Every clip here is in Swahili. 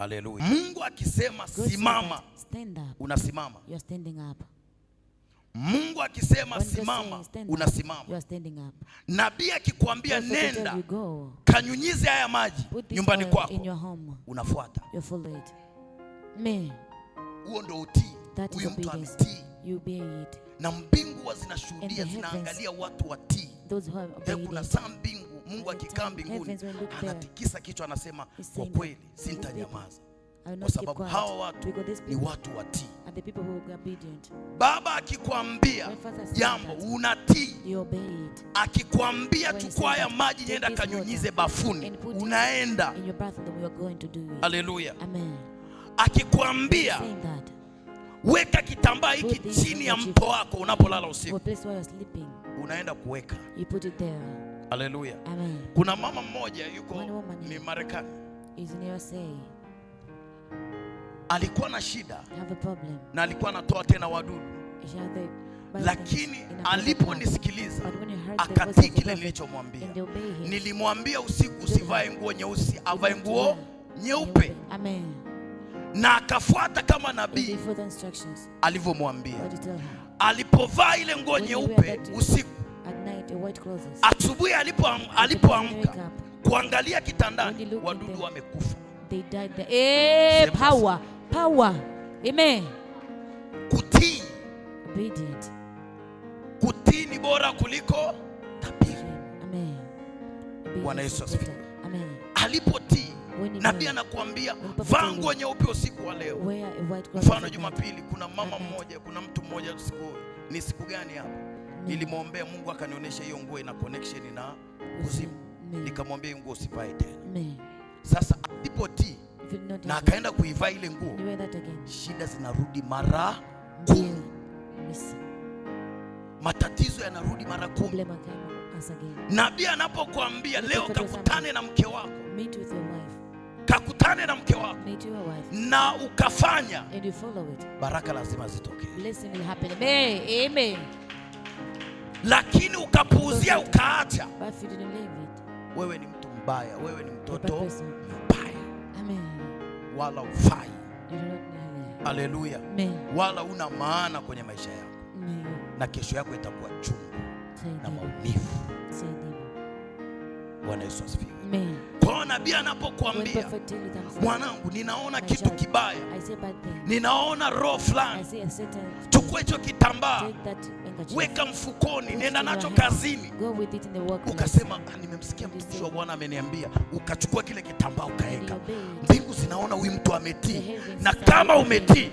Haleluya. Mungu akisema simama, unasimama. You are standing up. Mungu akisema simama, unasimama. You are standing up. Nabii akikwambia nenda kanyunyize haya maji nyumbani kwako, unafuata. You follow it. Amen. Huo ndio utii. Huyu mtu anatii. You obey it. Na mbingu zinanishuhudia, zinaangalia watu watii. Kuna saa mbingu Mungu akikaa mbinguni anatikisa kichwa, anasema kwa kweli sintanyamaza, kwa sababu hawa watu ni watu watii. Baba akikwambia jambo unatii. Akikwambia chukua haya maji nenda kanyunyize bafuni, unaenda. Haleluya. Akikwambia weka kitambaa hiki chini ya mto wako unapolala usiku, unaenda kuweka. Haleluya. Kuna mama mmoja yuko ni Marekani, alikuwa na shida na alikuwa anatoa tena wadudu, lakini aliponisikiliza akatii kile nilichomwambia. Nilimwambia usiku usivae nguo nyeusi, avae nguo nyeupe. Na akafuata kama nabii alivyomwambia. Alipovaa ile nguo nyeupe usiku, asubuhi alipoamka kuangalia kitandani, wadudu wamekufa. Power. Amen. Kutii. Kutii ni bora kuliko dhabihu. Amen. Bwana Yesu asifiwe. Amen. Alipotii, nabii anakuambia vaa nguo nyeupe usiku wa leo. Mfano Jumapili kuna mama mmoja, kuna mtu mmoja ni siku gani hapa? Nilimwombea Mungu akanionyesha hiyo nguo ina connection na kuzimu. Nikamwambia nguo usivae tena. Sasa alipotii na akaenda kuivaa ile nguo, shida zinarudi mara 10. Matatizo yanarudi mara 10. Nabii anapokuambia leo kakutane na mke wako, kakutane na mke wako na ukafanya, baraka lazima zitokee. Amen. Lakini ukapuuzia ukaacha, wewe ni mtu mbaya, wewe ni mtoto mbaya. Wala ufai. Haleluya. Wala una maana kwenye maisha yako. Na kesho yako itakuwa chungu na maumivu. Bwana Yesu asifiwe. Kwa nabii anapokuambia mwanangu, ninaona kitu kibaya, ninaona roho fulani, chukua hicho kitambaa, weka mfukoni, nenda nacho kazini. Ukasema nimemsikia mtumishi wa Bwana ameniambia, ukachukua kile kitambaa ukaeka. Mbingu zinaona huyu mtu ametii. Na kama umetii,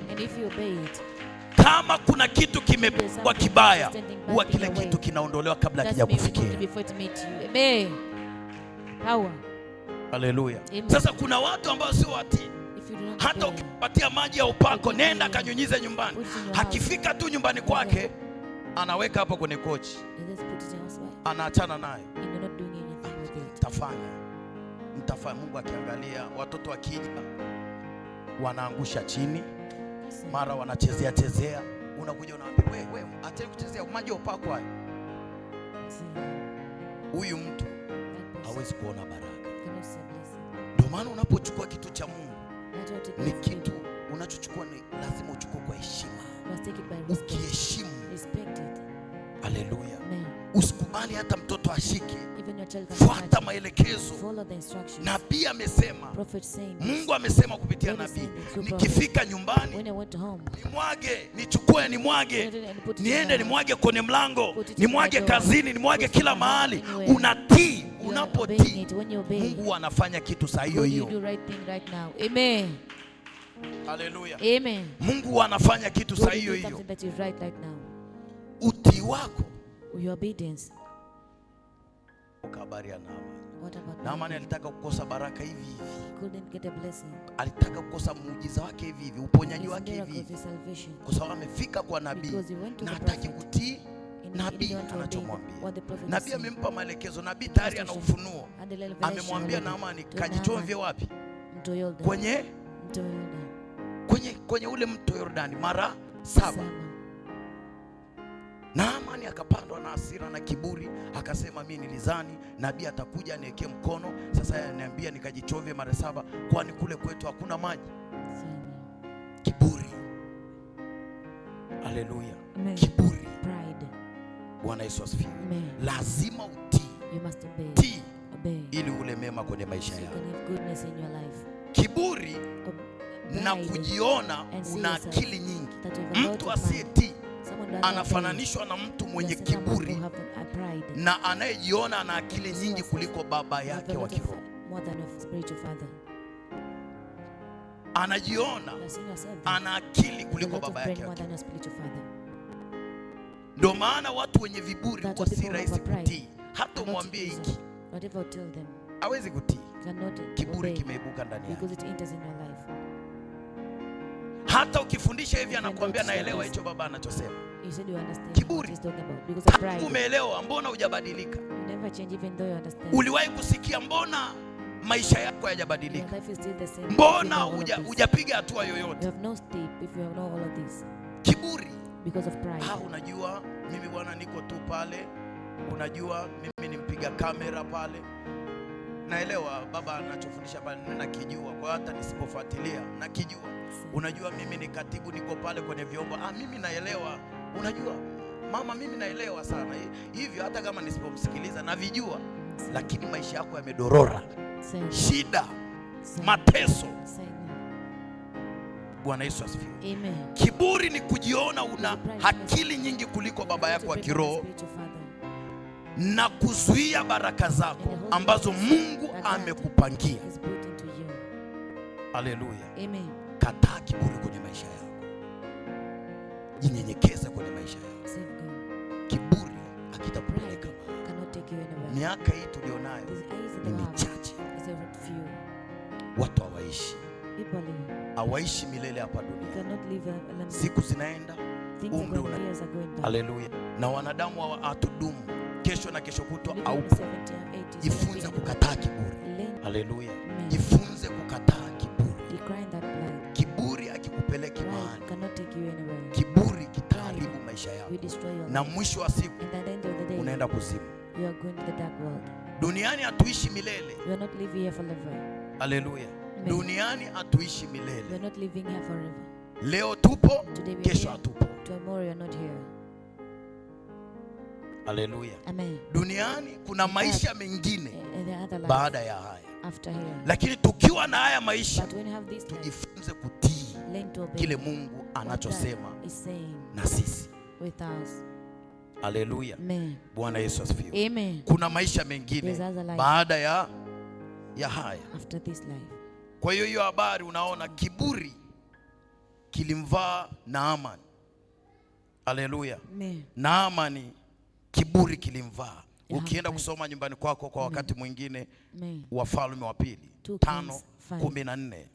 kama kuna kitu kimekuwa kibaya, huwa kile kitu kinaondolewa kabla hakija kufikia. Amen. Power. Haleluya. Sasa kuna watu ambao sio watii. Hata ukipatia maji ya upako, nenda kanyunyize nyumbani, hakifika tu nyumbani kwake anaweka hapo kwenye kochi, anaachana naye. Mtafanya. Mungu akiangalia, watoto wakija wanaangusha chini, mara wanachezea. Unakuja unaambia wewe acha kuchezea maji ya upako hayo. Huyu mtu hawezi kuona baraka. Ndio maana unapochukua kitu cha Mungu, ni kitu unachochukua ni lazima uchukue kwa heshima. Ukiheshimu. Haleluya. Usikubali hata mtoto ashike. Fuata maelekezo. Nabii amesema, Mungu amesema kupitia nabii, nikifika nyumbani nimwage, nichukue nimwage, niende nimwage kwenye mlango, nimwage kazini, nimwage kila mahali. Unatii. Unapotii, Mungu anafanya kitu saa hiyo hiyo. Amen. Haleluya. Amen. Mungu anafanya kitu saa hiyo hiyo. Utii wako, your obedience. Habari ya Naamani alitaka kukosa baraka hivi hivi. Alitaka kukosa muujiza wake hivi hivi, uponyaji wake hivi hivi, kwa sababu amefika kwa nabii na hataki kutii nabii anachomwambia. Nabii amempa maelekezo, nabii tayari ana ufunuo. Amemwambia Naamani kajichomve wapi? Kwenye ule mto Yordani mara 7. Naamani akapandwa na hasira na kiburi, akasema mimi nilizani nabii atakuja niwekee mkono, sasa ananiambia nikajichovye mara 7, kwani kule kwetu hakuna maji. Kiburi. Haleluya. Kiburi. Pride. Bwana Yesu asifiwe. Lazima utii. You must obey. Tii. Obey. Ili ule mema kwenye maisha yako. Kiburi na kujiona una akili nyingi. Mtu asiyetii anafananishwa na mtu mwenye kiburi na anayejiona ana akili nyingi kuliko baba yake wa kiroho. Anajiona ana akili kuliko baba yake wa kiroho. Ndio maana watu wenye viburi kwa si rahisi kutii. Hata umwambie hiki hawezi kutii. Kiburi kimeibuka ndani yake. Hata ukifundisha hivi anakuambia naelewa hicho baba anachosema. Kiburi. Tangu umeelewa, mbona hujabadilika? Uliwahi kusikia mbona maisha yako hayajabadilika? Mbona hujapiga hatua yoyote? Kiburi. Unajua mimi bwana niko tu pale. Unajua mimi nimpiga kamera pale. Naelewa baba anachofundisha pale nakijua, kwa hata nisipofuatilia nakijua. Unajua mimi ni katibu niko pale kwenye vyombo. Mimi naelewa. Unajua mama mimi naelewa sana. Hivyo hata kama nisipomsikiliza navijua. Lakini maisha yako yamedorora. Shida. Mateso. Bwana Yesu asifiwe. Amen. Kiburi ni kujiona una akili nyingi kuliko baba yako wa kiroho na kuzuia baraka zako ambazo Mungu amekupangia. Haleluya. Amen. Kataa kiburi kwenye maisha yako. Jinyenyekeze kwenye maisha yako. Kiburi hakitakupeleka. Miaka hii tulionayo ni michache. Watu hawaishi milele hapa duniani. Siku zinaenda, umri unaenda. Haleluya. Na wanadamu hatudumu. Kesho na kesho kutwa haupo. Jifunze kukataa kiburi. Haleluya. Jifunze kukataa kiburi. Kiburi hakikupeleki mahali. Kiburi kitaharibu maisha yako. Na mwisho wa siku unaenda kuzimu. Duniani hatuishi milele. Haleluya. Duniani hatuishi milele. Leo tupo, kesho hatupo. Haleluya. Duniani kuna maisha mengine baada ya haya. Lakini tukiwa na haya maisha, tujifunze kutii kile Mungu anachosema na sisi. Haleluya. Bwana Yesu asifiwe. Kuna maisha mengine baada ya haya. Kwa hiyo habari unaona kiburi kilimvaa Naamani. Haleluya. Naamani kiburi kilimvaa. Ukienda kusoma nyumbani kwako kwa wakati mwingine, Wafalme wa Pili 5:14.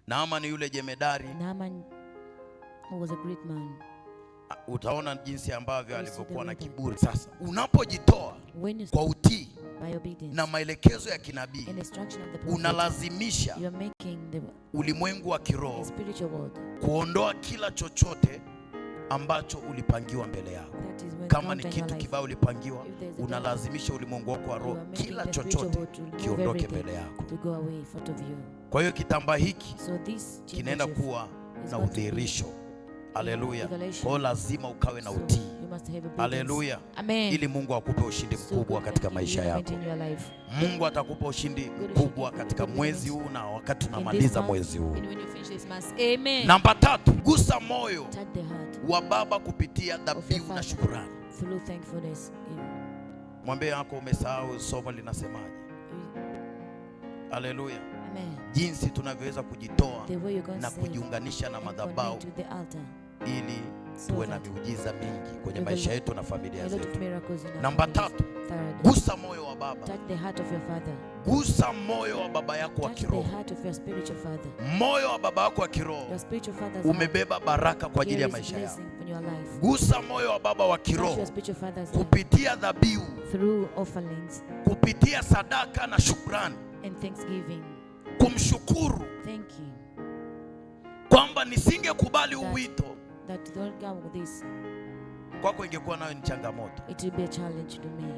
Naamani yule jemedari, was a great man. Utaona jinsi ambavyo alivyokuwa na kiburi. Sasa unapojitoa kwa utii na maelekezo ya kinabii, unalazimisha ulimwengu wa kiroho kuondoa kila chochote ambacho ulipangiwa mbele yako. Kama ni kitu kibaya ulipangiwa, unalazimisha ulimwengu wako wa roho kila chochote kiondoke mbele yako. Kwa hiyo kitambaa hiki kinaenda kuwa na udhihirisho. Haleluya. Kwa lazima ukawe na utii. Haleluya. Ili Mungu akupe ushindi mkubwa katika maisha yako. Mungu atakupa ushindi mkubwa katika mwezi huu na wakati tunamaliza mwezi huu. Namba 3, gusa moyo wa baba kupitia dhabihu na shukrani. Mwambie yako umesahau somo linasemaje. Haleluya. Jinsi tunavyoweza kujitoa na kujiunganisha na madhabahu ili tuwe na miujiza mingi kwenye maisha yetu na familia zetu. Namba 3, gusa moyo wa baba. Gusa moyo wa baba yako wa kiroho. Moyo wa baba yako wa kiroho umebeba baraka kwa ajili ya maisha yako. Gusa moyo wa baba wa kiroho kupitia dhabihu, kupitia sadaka na shukrani. Kumshukuru kwamba nisingekubali uwito kwako ingekuwa nayo ni changamoto. It will be a challenge to me.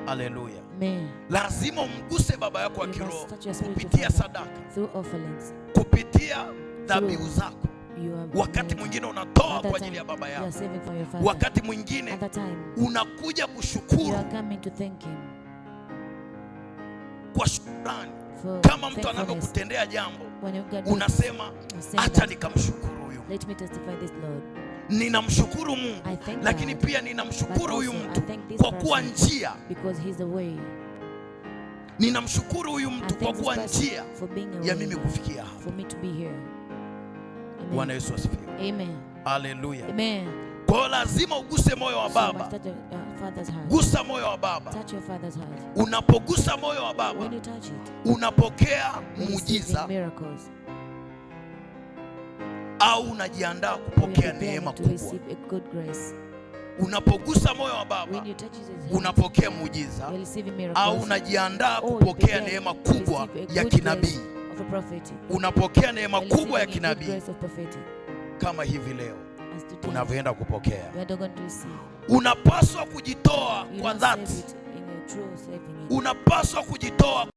Haleluya. Amen. Lazima umguse baba yako wa kiroho kupitia sadaka, through offerings, kupitia dhabihu zako. Wakati mwingine unatoa kwa ajili ya baba yako, wakati mwingine unakuja kushukuru kwa shukrani. Kama mtu anavyokutendea jambo, unasema acha nikamshukuru huyu. Ninamshukuru Mungu, lakini pia ninamshukuru huyu mtu kwa kuwa njia. Ninamshukuru huyu mtu kwa kuwa njia ya mimi kufikia hapa. Bwana Yesu asifiwe. Amen. Haleluya. Amen. Kwa lazima uguse moyo wa baba. Gusa moyo wa baba. Unapogusa moyo wa baba, unapokea muujiza au unajiandaa kupokea neema kubwa. Unapogusa moyo wa baba, unapokea muujiza au unajiandaa kupokea neema kubwa ya kinabii. Unapokea neema kubwa ya kinabii kama hivi leo unavyoenda kupokea. Unapaswa kujitoa kwa dhati. Unapaswa kujitoa